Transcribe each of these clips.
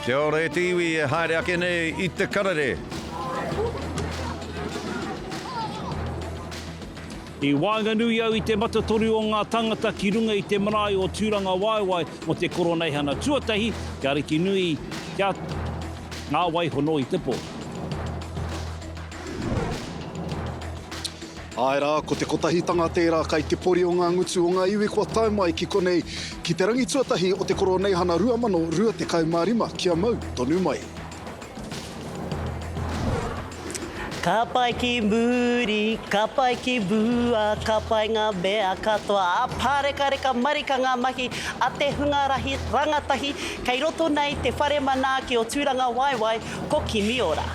Kia ora e tiwi e haere ake nei I te Karere. I wānganui au I te matatoru o ngā tangata ki runga I te marae o tūranga waiwai mo te Koroneihana Tuatahi, kia riki nui kia ngā wai hono I te pō. Ai rā, ko te kotahitanga tērā kai te pori o ngā ngutu o ngā iwi kua tau mai ki konei ki te rangi Tuatahi o te Koroneihana 2025 kia mau tonu mai. Ka pai ki muri, ka pai ki bua, ka pai ngā mea katoa, a pāreka reka marika ngā mahi, a te hungarahi, rangatahi, kei roto nei te whare manaaki o tūranga waiwai, ko ki miora.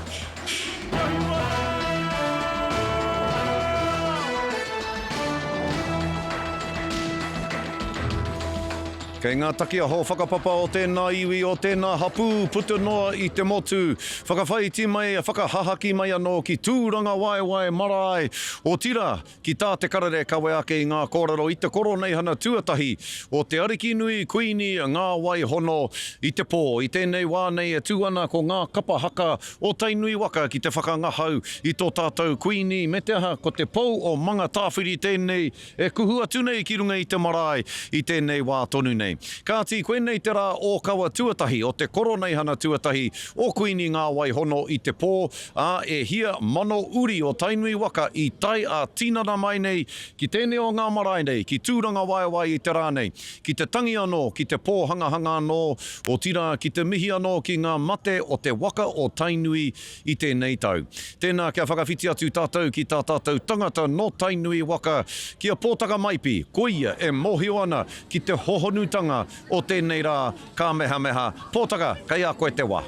Kei ngā takia ho whakapapa o tēnā iwi o tēnā hapū putu noa I te motu. Whakawhaiti mai, whakahahaki mai anō ki tūranga waiwai marae. O tira, ki tā te Karere Kawe ake I ngā kōrero I te Koroneihana Tuatahi. O te ariki nui Kuini, ngā wai hono I te pō. I tēnei wānei e tūana ko ngā kapa haka o Tainui Waka ki te whakangahau I tō tātou Kuini. Me te aha ko te pou o manga tāwhiri tēnei e kuhua tūnei ki runga I te marae I tēnei wā tonu nei. Kāti koe nei te rā o kawa tuatahi, o te Koroneihana tuatahi, o Kuini ngā wai hono I te pō, a e hia mano uri o Tainui Waka I tai a tinana mai nei, ki tēnei o ngā marae nei, ki tūranga waiwai I te rā nei, ki te tangi anō, ki te pō hanga anō, o tira ki te mihi anō ki ngā mate o te Waka o Tainui I tēnei tau. Tēnā kia whakawhiti atu tātou ki tā tātou tangata no Tainui Waka, kia pōtaka maipi, koia e mohio ana ki te hohonutanga o tēnei rā ka meha. Pōtaka, kai a koe te wā.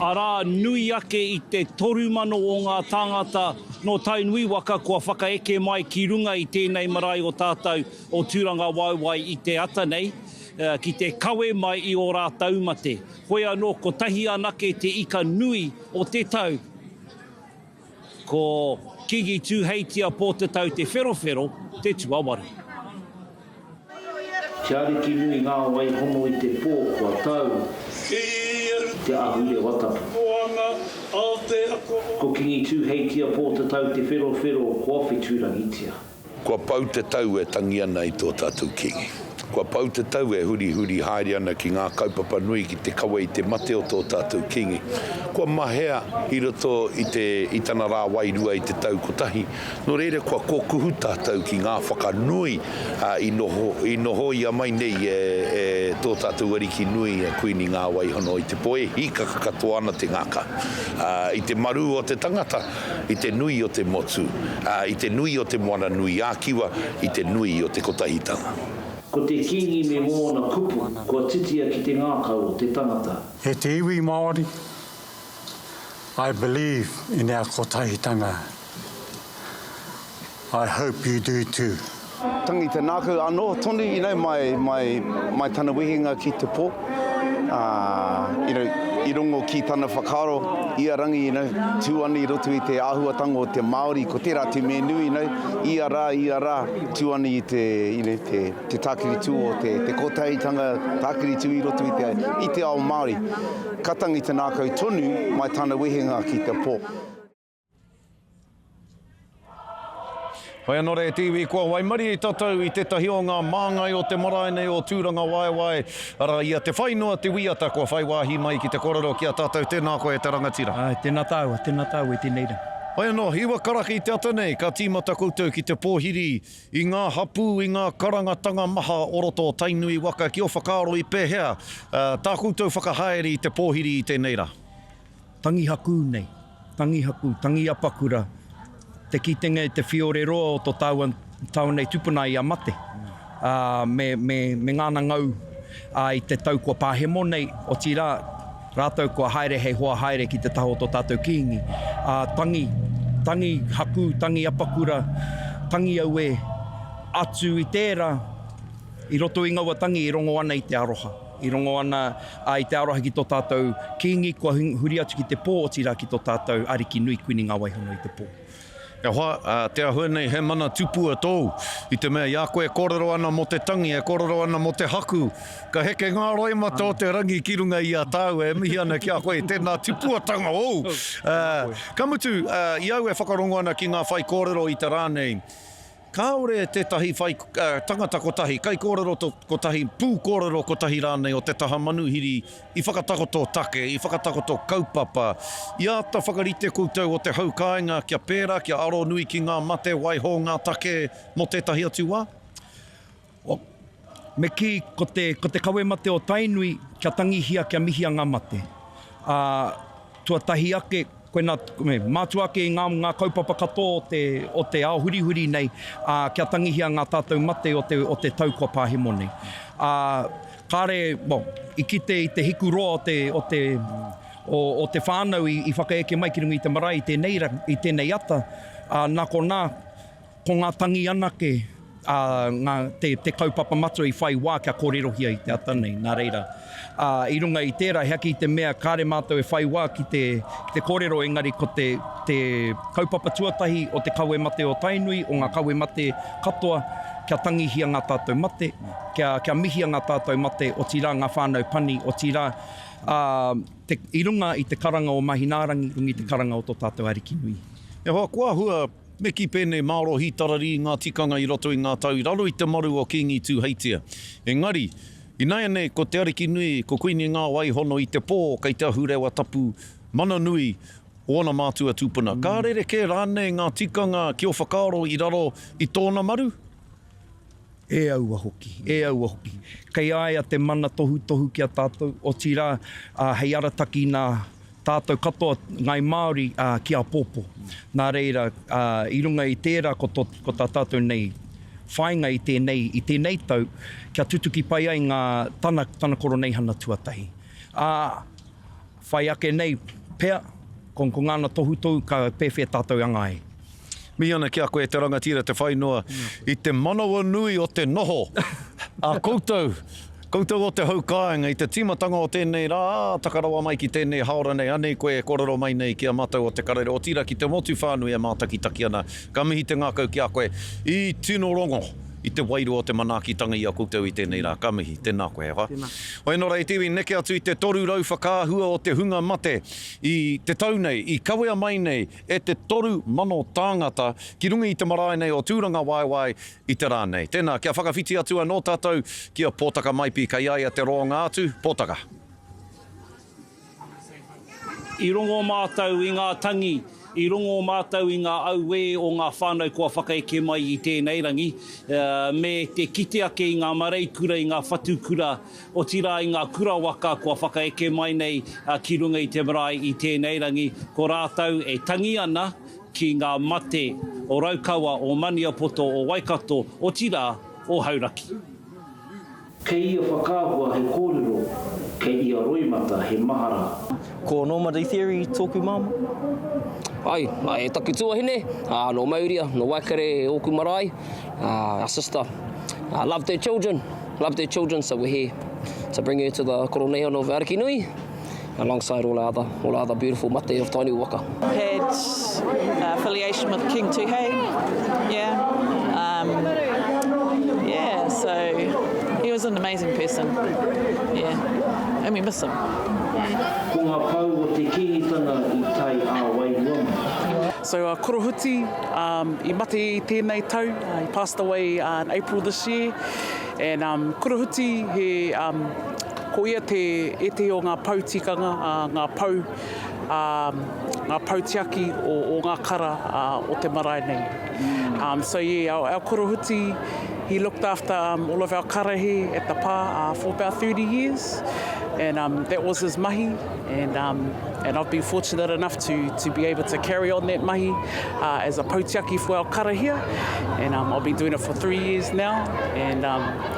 Arā nui ake I te torumano o ngā tāngata no Tainui Waka kua whakaeke mai ki runga I tēnei marae o tātou o tūranga waiwai I te ata nei, ki te kawe mai I o rā taumate. Hoi anō ko tahi anake te ika nui o te tau, ko kigi Tuheitia pō te tau te wherowhero, te tuawaru. Kia riki nui ngā wai hono I te pō kua tau, te ahure watapu. Ko kingi Tuheitia pō te tau te wherowhero ko awhi tūrangitia. Kua pau te tau e tangi ana I tō tātou kingi. Kua pau te tau e huri haere ana ki ngā kaupapa nui ki te kawe I te mate o tō tātou kingi. Kua mahea I roto I tana rā wairua I te tau kotahi. No reire kua kōkuhu tātou ki ngā whakanui I noho ia mai nei e tō tātou ariki nui e Kuini ngā wai hono I te poe hika katoa ana te ngaka. I te maru o te tangata, I te nui o te motu, I te nui o te moana nui ākiwa, I te nui o te kotahitanga. Ko te kingi me mōna kupu, kua titia ki te ngākau o te tangata. He te iwi Māori, I believe in our kotahitanga. I hope you do too. Tangi te nākau anō, tonu mai tana wehenga ki te pō. I rongo ki tana whakaro, ia rangi tūani I roto I te āhuatanga o te Māori, ko tērā te me nui ia rā, tūani te tākiri tū o te kotahitanga, tākiri tū I roto I te ao Māori. Ka tangi te nākau tonu mai tana wehenga ki te pō. Hoi anō re tiwi, kua waimari I tātou I tētahi o ngā māngai o te marae nei o tūranga waiwai. Ara ia te whainua te wiata kua whaiwahi mai ki te kōrero ki a tātou tēnā koe te rangatira. Tēnā tau I tēnei rā. Hoi anō, hiwa karaki I te ata nei, ka tīmata koutou ki te pōhiri I ngā hapū, I ngā karangatanga maha o roto o Tainui Waka ki o whakaaro I pēhea. Tā koutou whakahaere I te pōhiri I tēnei rā. Tangi haku nei, tangi apakura. Te kitenga I te whiore roa o tō tau nei tupuna I a mate. Me ngāna ngau I te tau kua pāhemo nei o tira rātou kua haere hei hoa haere ki te taho o tō tātou kingi. Tangi haku, tangi apakura, tangi au e atu I tērā. I roto I ngaua tangi I rongo ana I te aroha. I rongo ana I te aroha ki tō tātou kingi kua huri atu ki te pō o tira ki tō tātou ariki nui Kuini ngā wai hono I te pō. E hoa, te ahua nei, he mana tupua tōu. I te mea, ia koe korero ana mo te tangi, e korero ana mo te haku. Ka heke ngā roimata o te rangi ki runga i a tāu, e mihi ana ki a koe tēnā tupuatanga ou. Ka mutu, i au e whakarongo ana ki ngā whai kōrero i te rānei. Kāore tētahi whai tangata kotahi, kai kōrero kotahi, pū kōrero kotahi rānei o te taha manuhiri, i whakatakoto take, i whakatakoto kaupapa. I ata whakarite koutou o te haukāinga kia pēra, kia aro nui ki ngā mate wai ho ngā take mo tētahi atu wā? Me ki, ko te kawe mate o Tainui, kia tangihia, kia mihia ngā mate. Tuatahi ake, koe mātua ake i ngā kaupapa katoa o te ao hurihuri nei, kia tangihia ngā tātou mate o te taukua pāhimo nei. Kāre, i kite i te hiku roa o te whānau i whakaeke mai ki runga i te marae i tēnei ata, nā ko ngā tangi anake, te kaupapa matua i whai wā kia kōrerohia i te ata nei, nā reira. I runga i tērā, heki i te mea kāre mātou e whai wā ki te kōrero engari ko te kaupapa tuatahi o te kawe mate o Tainui, o ngā kawe mate katoa, kia tangihia ngā tātou mate, kia mihia ngā tātou mate, o tira ngā whānau pani, o tira i runga i te karanga o Mahinārangi, runga i te karanga o tō tātou ariki nui. E hoa, kua hua, me ki pēnei māro hitarari ngā tikanga i roto i ngā tau, i raro i te maru o Kingi Tuheitia. Engari, i nai anei, ko te ariki nui, ko Kuini ngā wai hono i te pō, kei te ahurewa tapu, mana nui, o ona mātua tūpuna. Karere ke rānei ngā tikanga ki o whakaaro i raro i tōna maru? E aua hoki. Kei aia te mana tohu kia tātou, o tira hei arataki nā tātou katoa ngai Māori ki a pōpō. Nā reira, i runga i tērā ko tā tātou nei whainga i tēnei tau, kia tutuki pai ai ngā tana Koroneihana Tuatahi. Whai ake nei pea, ko ngāna tohu ka pēwhia tātou angai. Mi ana kia koe te rangatira te whainua, i te manawa nui o te noho. Koutou o te haukāinga, i te timatanga o tēnei rā, takarawa mai ki tēnei haora nei, anei koe korero mai nei ki a mātou o te karere. O tira ki te motu whānui e mātakitaki ana, ka mihi te ngākau ki a koe, i tino rongo, i te wairu o te manākitanga i a koutou i tēnei rā, ka mihi, tēnā koe, ha? Whenua TV, neke atu i te toru rau whakāhua o te hunga mate, i te tau nei, i kawea mai nei, e te toru mano tāngata, ki runga i te marae nei o tūranga waiwai i te rā nei. Tēnā, kia whakawhiti atua no tātou, kia pōtaka maipi kai aia te roanga atu, pōtaka. I rongo mātou i ngā tangi, i rongo mātou i ngā auwe o ngā whānau kua whakaeke mai i tēnei rangi, me te kite ake i ngā mareikura, i ngā whatukura, o tira i ngā kura waka kua whakaeke mai nei ki runga i te marae i tēnei rangi, ko rātou e tangi ana ki ngā mate o Raukawa, o Maniapoto, o Waikato, o tira o Hauraki. Kei ia whakāhua he kōrero, kei ia roimata he mahara. Ko Nomadi Theory tōku māma? Ai, e taki tuahine, no Mauria, no Wakare, oku marae, our sister loved their children, so we're here to bring her to the Koroneihana of Ariki Nui, alongside all other beautiful mate of Tainui Waka. Had affiliation with King Tuhei, so he was an amazing person, and we miss him. Ko ngā pau o te kihitanga i tai a wai So Korohuti, I mate I tēnei tau, he passed away in April this year, and Korohuti, ko ia te o ngā pautikanga, ngā pautiaki o ngā kara o te marae nei. So our Korohuti, he looked after all of our karahe at the pā for about 30 years, and that was his mahi, and I've been fortunate enough to be able to carry on that mahi as a pautiaki for our kara here, and I've been doing it for 3 years now, and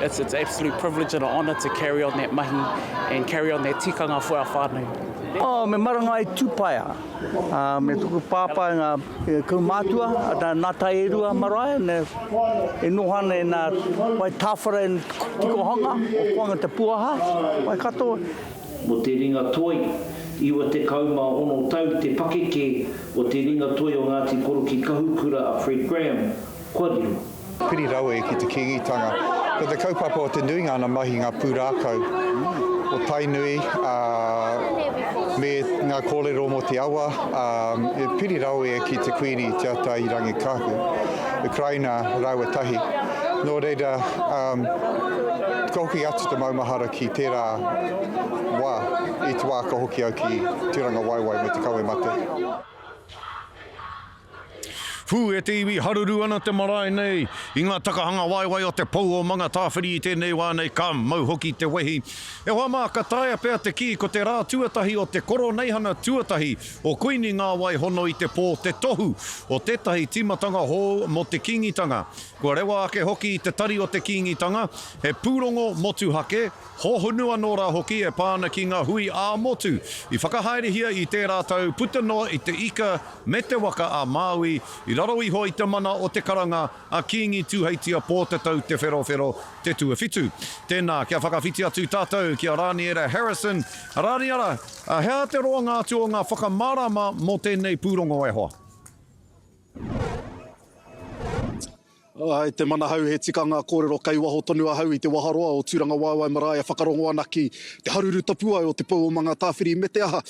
it's an absolute privilege and an honour to carry on that mahi and carry on that tikanga for our whānau. Me maranga I tūpaia, me tuku pāpai ngā kaumātua, nā tai erua marae, e nohana e nā wai tāwhara e tiko hanga, o kuanga te puaha, wai katoa. Mo te ringa toi, i o te kauma ono tau te pakeke o te ringa toi o Ngāti Koro ki Kahukura a Fred Graham. Kua riro. Piri rawe ki te kingitanga. Ko te kaupapa o te nuinga ana mahi ngā pūrākau o Tainui, me ngā kōrero mo te awa, e piri rawe ki te Kuini Tuatahi rangi kahu, Ukraina rangatahi. Nō reira, koki atu te maumahara ki tērā wā, i te wā ka hoki au ki tūranga waiwai me te Kawe mate. Fu e te iwi haruru ana te marae nei, i ngā takahanga waiwai o te pou o mga tāwhiri i tēnei wānei ka mau hoki te wehi. E hoa mā ka taia pēr te ki ko te rā tuatahi o te Koroneihana tuatahi o Kuini ngā wai hono i te pō te tohu o tētahi timatanga hō mo te kingitanga. Kua rewa ake hoki i te tari o te kingitanga, he pūrongo motu hake, hohonua nō rā hoki e pāna ki ngā hui ā motu. I whakahaerehia i tē rātau putanoa i te ika me te waka a Māui, i raro iho i te mana o te karanga a kingi Tuheitia pō te tau te whero te tuawhitu. Tēnā, kia whakawhiti atu tātou, kia Rāniera Harrison. Rāniera, hea te roa ngā tu o ngā whakamārama mō tēnei pūrongo e hoa? Ai, te mana hau he tikanga kōrero kai waho tonu a hau i te waharoa o tūranga waiwai marae a whakarongo ana ki te haruru tapu ai o te pou o mga tāwhiri me te aha.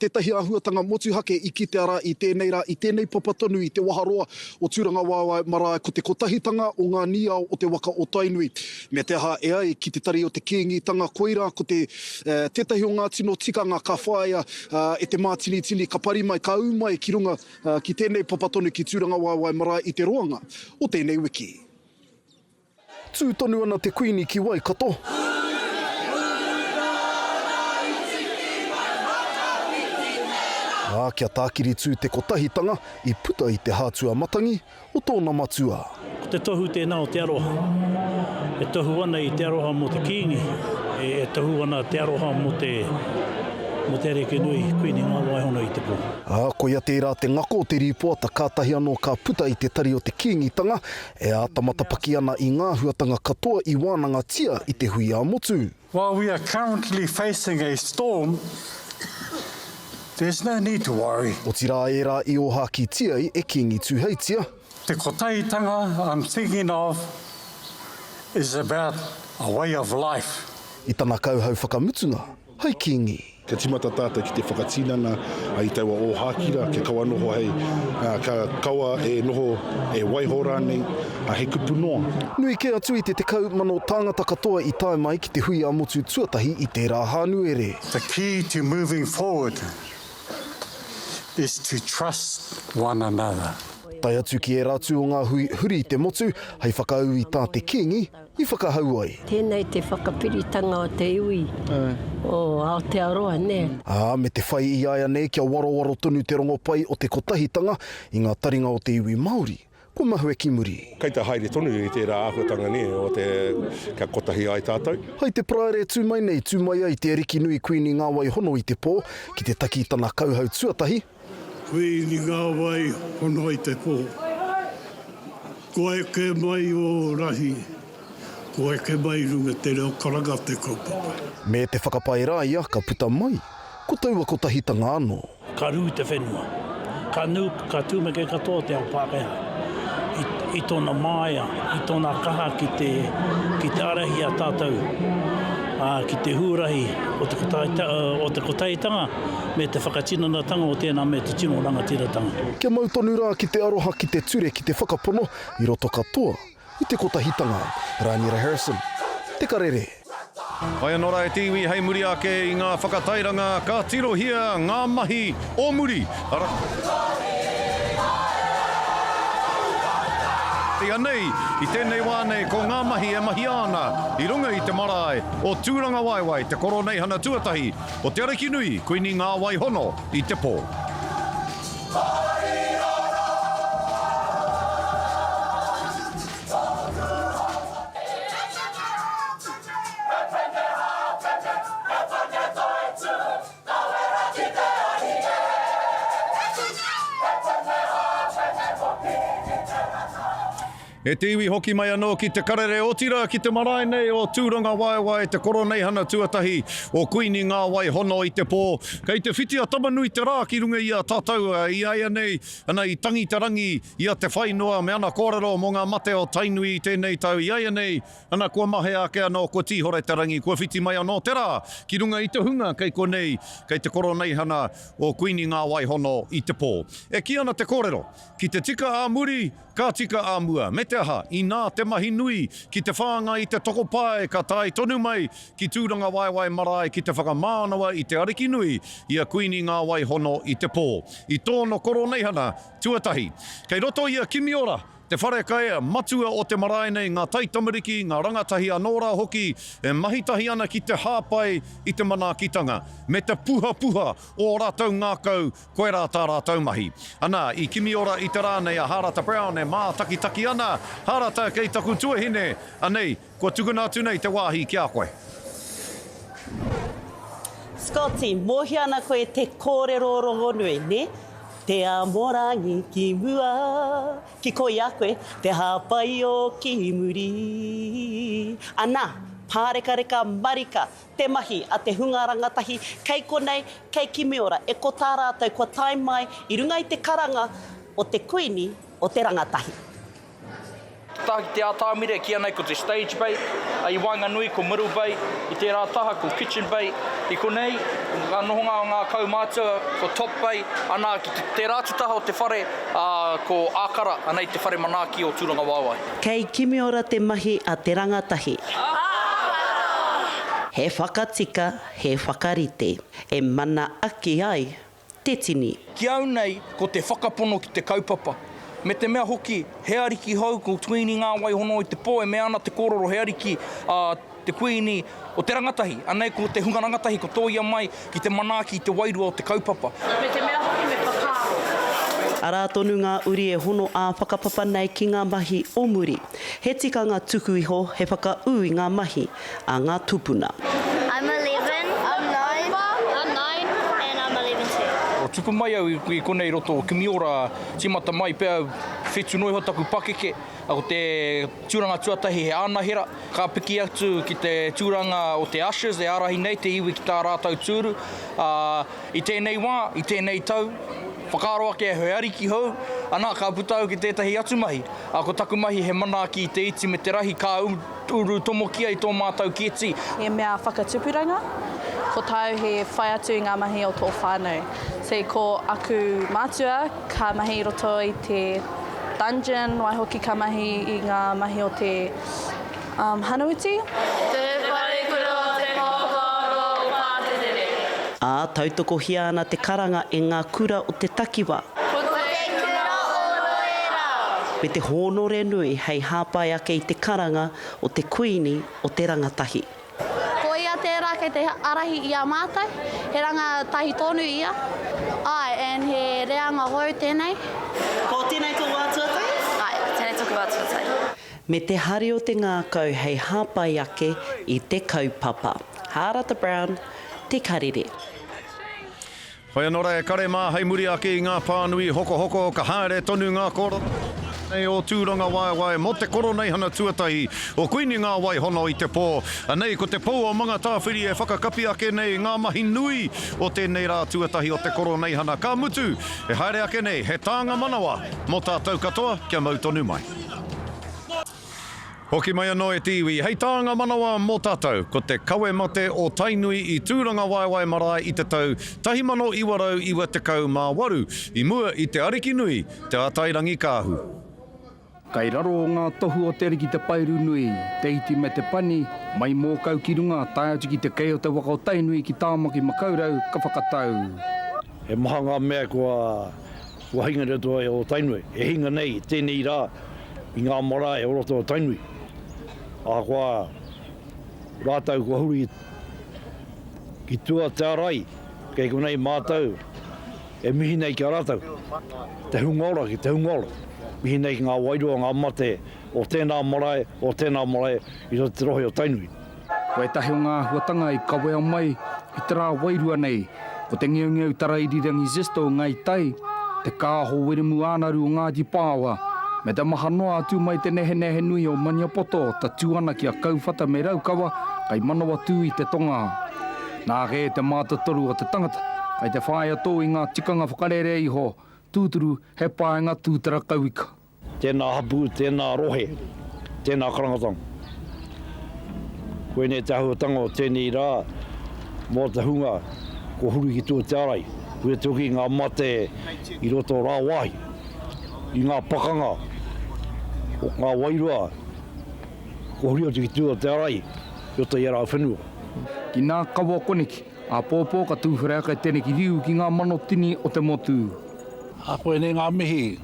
Tētahi āhuatanga motu hake i ki te ara i tēnei rā, i tēnei papatonu i te waharoa o tūranga waiwai marae ko te kotahitanga o ngā niao o te waka o Tainui. Me te aha e ai ki te tari o te kingitanga koira ko te tētahi o ngā tino tikanga ka whaia e te mātini ka pari mai, ka umai ki runga ki tēnei papatonu ki tūranga waiwai marae i te roanga o tēnei wiki. Tū tonu ana te Kuini ki Waikato. Kia tākiri tū te kotahitanga i puta i te hātua matangi o tōna matua. Ko te tohu tēnā o te aroha. E tohu ana i te aroha mo te kingi. E tohu ana te aroha mo te reke nui, Kuini ngā wai hono i te pō. Ko ia tērā te ngako o te ripoa ta kātahi anō ka puta i te tari o te kingitanga e āta matapaki ana i ngā huatanga katoa i wānanga tia i te hui a motu. While we are currently facing a storm, there's no need to worry. O tira e rā i o haki tia i e kingi Tuheitia. Te kotahitanga I'm thinking of is about a way of life. I tana kauhau whakamutunga, hei kingi. Ka timata tātou ki te whakatinana ai taua o Hākira, ke kaua noho hei, ka kaua e noho e waiho rānei, a he kupu noa. Nui ke atu i te kau mano tāngata katoa i tae mai ki te hui a motu Tuatahi i tērā hānuere. The key to moving forward is to trust one another. Tai atu ki e rātu o ngā huri i te motu, hei whakau i tā te kingi, i whakahau ai. Tēnei te whakapiritanga o te iwi, o Aotearoa, ne? Me te whai i aia nei kia waro tonu te rongo pai o te kotahitanga i ngā taringa o te iwi Māori. Ko mahu e ki muri. Kei te haere tonu i tērā āhuatanga ne o te ka kotahi ai tātou. Hei te praere tū mai nei, tū mai ai te riki nui Kuini ngā wai hono i te pō ki te taki tana kauhau Tuatahi. Kuini ngā wai hono i te pō. Ko eke mai o rahi. Ko eke mai runga te reo karanga te kaupapa. Me te whakapai rā ia ka puta mai. Ko taua kotahitanga anō. Ka rū te whenua. Ka tūmeke katoa te au Pākehā. I tōna māia, i tōna kaha ki te arahi a tātou. Ki te hūrahi o te kotahitanga me te whakatinanatanga o tēnā me te tino rangatiratanga. Kia mau tonu rā ki te aroha ki te ture ki te whakapono i roto katoa i te kotahitanga. Rāniera Harrison, te Karere. Ai anō rā e tiwi hei muri ake i ngā whakatairanga ka tirohia ngā mahi o muri. Te Anei, i tēnei wānei ko ngā mahi e mahi ana i runga i te marae o tūranga waiwai te Koroneihana Tuatahi o te ariki nui Kuini ngā wai hono i te pō. E te iwi hoki mai anō ki te karere o tira ki te marae nei o tūranga waiwai te Koroneihana Tuatahi o Kuini ngā wai hono i te pō. Kei te whitia tamanui te rā ki runga i a tātou i aia nei, ana i tangi te rangi i a te whainua me ana kōrero mō ngā mate o Tainui i tēnei tau i aia nei, ana kua mahe ake anō kua tihore te rangi, kua whiti mai anō te rā ki runga i te hunga kei konei, kei te Koroneihana o Kuini ngā wai hono i te pō. E ki ana te kōrero, ki te tika a muri, ka tika a mua, me te aha, i nā te mahi nui, ki te whāanga i te toko pae, ka tai tonu mai, ki tūranga waiwai marae, ki te whakamānawa i te ariki nui, i a Kuini ngā wai hono i te pō. I tōno Koroneihana, Tuatahi. Kei roto i a Kimiora, te whare kaea matua o te marae nei, ngā taitamariki, ngā rangatahi anōra hoki, e mahitahi ana ki te hāpai i te manaakitanga, me te puha o rātou ngākau, koe rā tā rātou mahi. Ana, i Kimiora i te rānei a Harata Brown, e mā taki ana, Harata kei taku tuahine, Anei, kua tukuna atu nei te wāhi ki a koe. Scotty, mohi ana koe te kōrero rongonui, ne? Te amorangi ki mua, ki koi a koe, te hāpai o ki muri. Ana, pāreka marika, te mahi a te hunga rangatahi, kei konei, kei Kimiora, e ko tā rātou kua tai mai i runga i te karanga o te Kuini o te rangatahi. Tāki te ātāmire ki anei ko te stage bay, i Wainganui ko middle bay, i te rātaha ko kitchen bay, i konei, ngā nohonga o ngā kaumātua ko top bay, ana ki te rātutaha o te whare ko ākara, anei te whare manaaki o tūranga waiwai. Kei Kimiora te mahi a te rangatahi. He whakatika, he whakarite, e mana aki ai, te tini. Ki au nei ko te whakapono ki te kaupapa. Me te mea hoki, he ariki hau ko Kuini ngā wai hono i te pō, e mea ana te kōrero he ariki te Kuini o te rangatahi. Anei ko te hunga rangatahi ko tōia mai ki te manaaki i te wairua o te kaupapa. Me te mea hoki me whakaaro. Arā tonu ngā uri e hono a whakapapa nei ki ngā mahi o muri. He tika ngā tuku iho, he whakau i ngā mahi a ngā tupuna. I'm 11, I'm 9, I'm 9, and I'm 11 too. O tupu mai au i konei roto o Kimiora, timata mai pēr whetu noi hotaku pakeke, a ko te tūranga Tuatahi he ānahera, ka piki atu ki te tūranga o te Ashes, e arahi nei te iwi ki tā rātau tūru. I tēnei wā, i tēnei tau, whakaaro ake he ariki hau, ana ka putau ki tētahi atu mahi. A ko taku mahi he manaaki i te iti me te rahi, ka uru tomokia i tō mātau kieti. He mea whakatupuranga, ko tau he whai atu i ngā mahi o tō whānau. Sei ko aku mātua, ka mahi roto i te dungeon, wai hoki ka mahi i ngā mahi o te hanauti. Te wharekura te whakaro o Pātere. A tautoko hia ana te karanga e ngā kura o te takiwa. Ko te kura o roera. Me te honore nui hei hāpai ake i te karanga o te Kuini o te rangatahi. Ko ia tērā kei te arahi i a mātai, he rangatahi tonu ia. Ai, and he reanga hou tēnei. Ko tēnei tō wātuatai? Ai, tēnei tōku wātuatai. Me te hari o te ngākau hei hāpai ake i te kaupapa. Harata Brown, te karere. Hoi anōra e kare mā hei muri ake i ngā pānui hoko, ka haere tonu ngā koro. Nei o tūranga waiwai mo te Koroneihana Tuatahi o Kuini ngā wai hono i te pō. Anei ko te pō o mga tāwhiri e whakakapi ake nei ngā mahi nui o tēnei rā Tuatahi o te Koroneihana. Ka mutu e haere ake nei he tānga manawa mo tātou katoa kia mau tonu mai. Hoki mai anō e tiwi, hei tānga manawa mō tātou, ko te Kawe mate o Tainui i tūranga waiwai marae i te tau 1928 i mua i te ariki nui, te ātai rangi kāhu. Kai raro o ngā tohu o te ariki te pairu nui, te iti me te pani, mai mō kau ki runga, tai atu ki te kei o te Waka o Tainui ki tāmaki makaurau, ka whakatau. E maha ngā mea kua hinga reto o Tainui, e hinga nei, tēnei rā, i ngā marae o roto o Tainui. A kua rātau kua huri ki Tuatahi, kei konei mātau, e mihi nei ki a rātau. Te hungaora ki te hungaora. Mihi nei ki ngā wairua, ngā mate, o tēnā marae, i te rohe o Tainui. Koe tahi o ngā huatanga i Kawe o mai, i te rā wairua nei, o te ngeungeau tara irirangi zesto ngai tai, te kāho weremu ānaru o Ngāti Pāwa, Me te maha noa atu mai te nehe nui o Maniapoto, ta tūana ki a kauwhata me raukawa, kai manawa tū i te tonga. Nā re te mātatoru o te tangata, ai te whaia tō i ngā tikanga whakarere iho, tūturu he pāenga tūtara kauika. Tēnā hapu, tēnā rohe, tēnā karangatanga. Koe ne te ahuatanga o tēnei rā, mō te hunga, ko huru ki Tuatahi. Koe toki ngā mate i roto rā wahi, i ngā pakanga, o ngā wairua, ko huri atu ki Tuatahi, roto i rā whenua. Ki nā kawa koneki, a pōpō ka tūwhera kai tēne ki riu ki ngā manotini o te motu. A koe ne ngā mihi,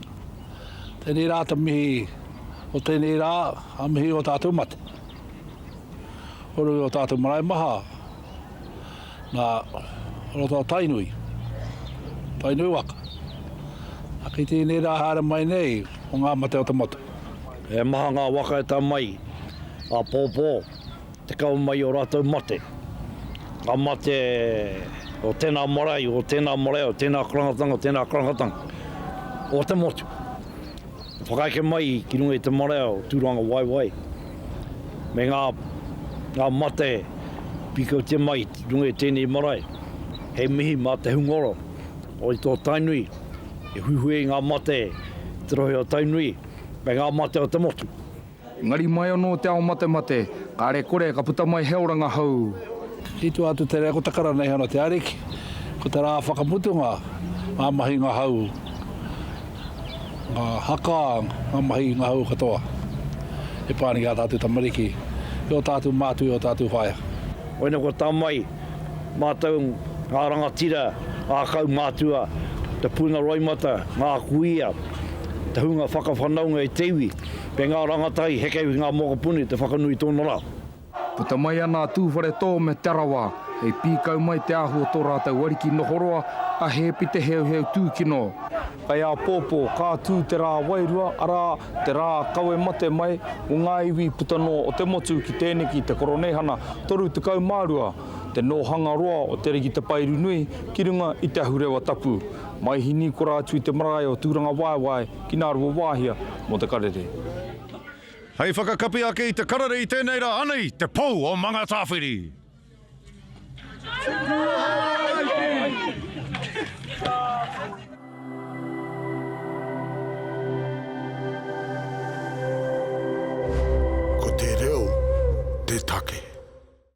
tēnei rā ta mihi, o tēnei rā, a mihi o tātou mate. Horu o tātou marae maha, nā roto o Tainui, Tainui Waka. A ki tēnei rā hara mai nei, o ngā mate o te motu. E maha ngā waka e tā mai, a pōpō, te kau mai o rātou mate. Ngā mate o tēnā marae, o tēnā marae, o tēnā karangatanga, o tēnā karangatanga. O te motu. Whakaike mai ki runga i te marae o tūranga wai. Me ngā mate piko te mai runga i tēnei marae. Hei mihi mā te hungoro. O i tō Tainui, e huihui ngā mate te rohe o Tainui, me ngā mate o te motu. Ngari mai anō te ao mate, kāre kore ka puta mai heoranga hau. I tu atu te rea ko ta Koroneihana te ariki, ko te rā whakamutunga, ngā mahi ngā hau, ngā haka, ngā mahi ngā hau katoa. E pāni a tātou tamariki, i o tātou mātui o tātou whaia. Oina ko tā mai, mātou ngā rangatira, ngā kau mātua, te puna roimata, ngā kuia, te hunga whakawhanaunga i teiwi, pe ngā rangatahi hekei ngā mokapuni te whakanui tōna rā. Puta mai ana tūwhare tō me terawa, hei pīkau mai te ahua tō rātou ariki nohoroa, a he pite heu tūkino. Kai a pōpō, kā tū te rā wairua, arā te rā kawe mate mai, o ngā iwi puta no o te motu ki tēne ki te Koroneihana, toru te kau mārua, te nōhanga roa o te reki te pairu nui, ki runga i te ahurewa tapu. Mai hini ko rātu i te marae o tūranga wai, ki nā rua wāhia mo te karere. Hei whakakapi ake i te karere i tēnei rā, Anei, te pou o manga tāwhiri. Ko te reo, te take.